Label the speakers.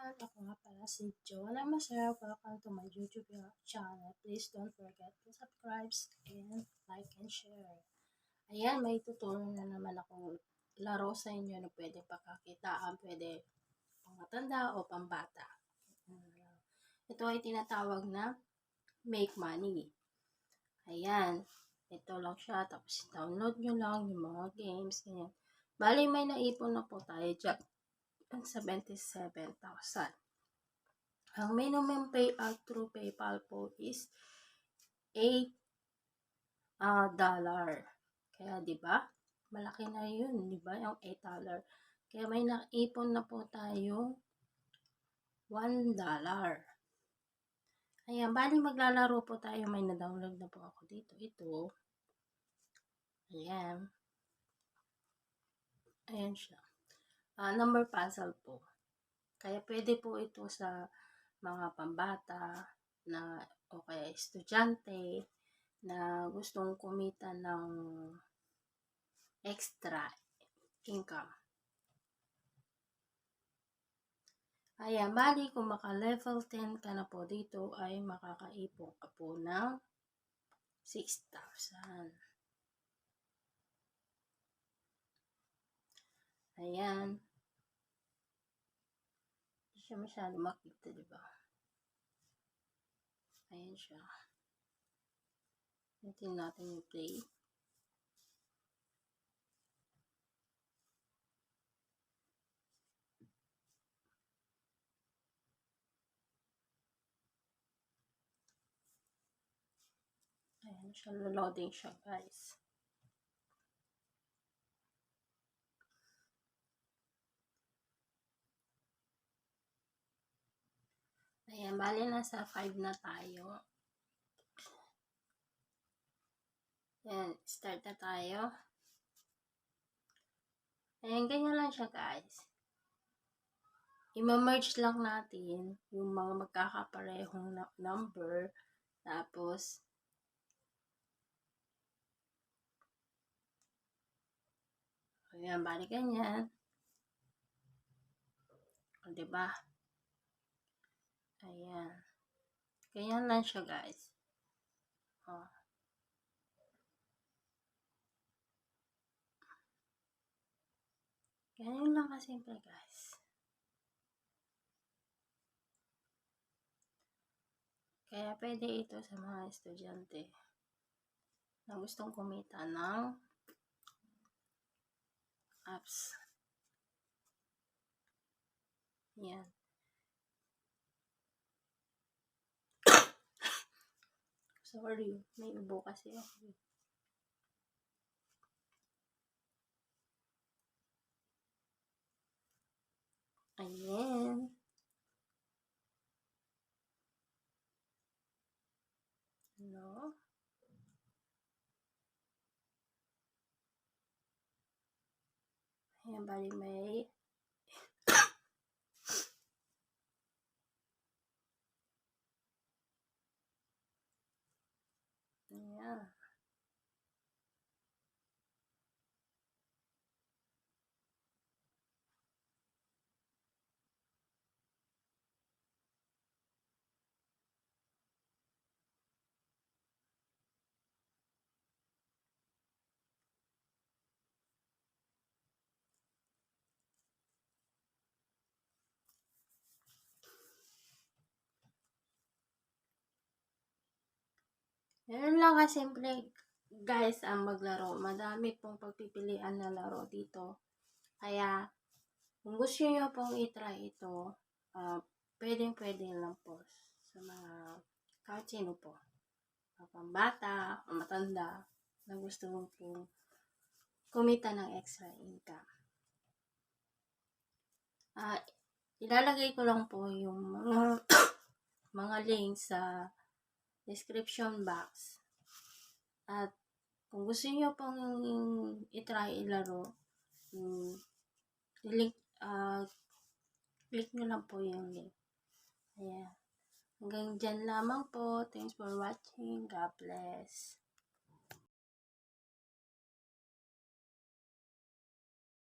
Speaker 1: everyone! Ako nga pala si Joanna Masera. Welcome to my YouTube channel. Please don't forget to subscribe and like and share. Ayan, may tuturo na naman akong laro sa inyo na pwede pakakitaan, pwede pang matanda o pang bata. Ito ay tinatawag na make money. Ayan, ito lang siya. Tapos download nyo lang yung mga games, ganyan. Bali, may naipon na po tayo dyan. 77,000. Ang minimum payout through PayPal po is $8. Kaya 'di ba? Malaki na 'yun, 'di ba? Yung $8. Kaya may naipon na po tayo $1. Ayan, bali maglalaro po tayo. May na-download na po ako dito. Ito. Ayan. Ayan siya. Number puzzle po. Kaya pwede po ito sa mga pambata na o kaya estudyante na gustong kumita ng extra income. Ayan, bali kung maka-level 10 ka na po dito ay makakaipon ka po ng 6,000. Ayan. Hindi siya masyado makita, diba? Ayan siya. Natin natin yung play. Ayan siya, loading siya guys. Ayan, bali nasa 5 na tayo. Ayan, start na tayo. Ayan, ganyan lang siya guys. I-merge lang natin yung mga magkakaparehong number. Tapos, ayan, bali ganyan. O, diba? Ayan. Ganyan lang siya guys. O. Ganyan lang kasimple guys. Kaya pwede ito sa mga estudyante na gustong kumita ng apps. Yan. Sorry, may ubo kasi ako. Ayan. No? Ayan, bali may ayan. Ganun lang kasimple guys ang maglaro. Madami pong pagpipilian na laro dito. Kaya, kung gusto nyo pong itry ito, pwede lang po sa mga kahit sino po. Pambata o matanda na gusto mong pong kumita ng extra income. Ilalagay ko lang po yung mga links sa description box. At kung gusto niyo pong itry ilaro, link, click nyo lang po yung link. Ayan. Hanggang dyan lamang po. Thanks for watching. God bless.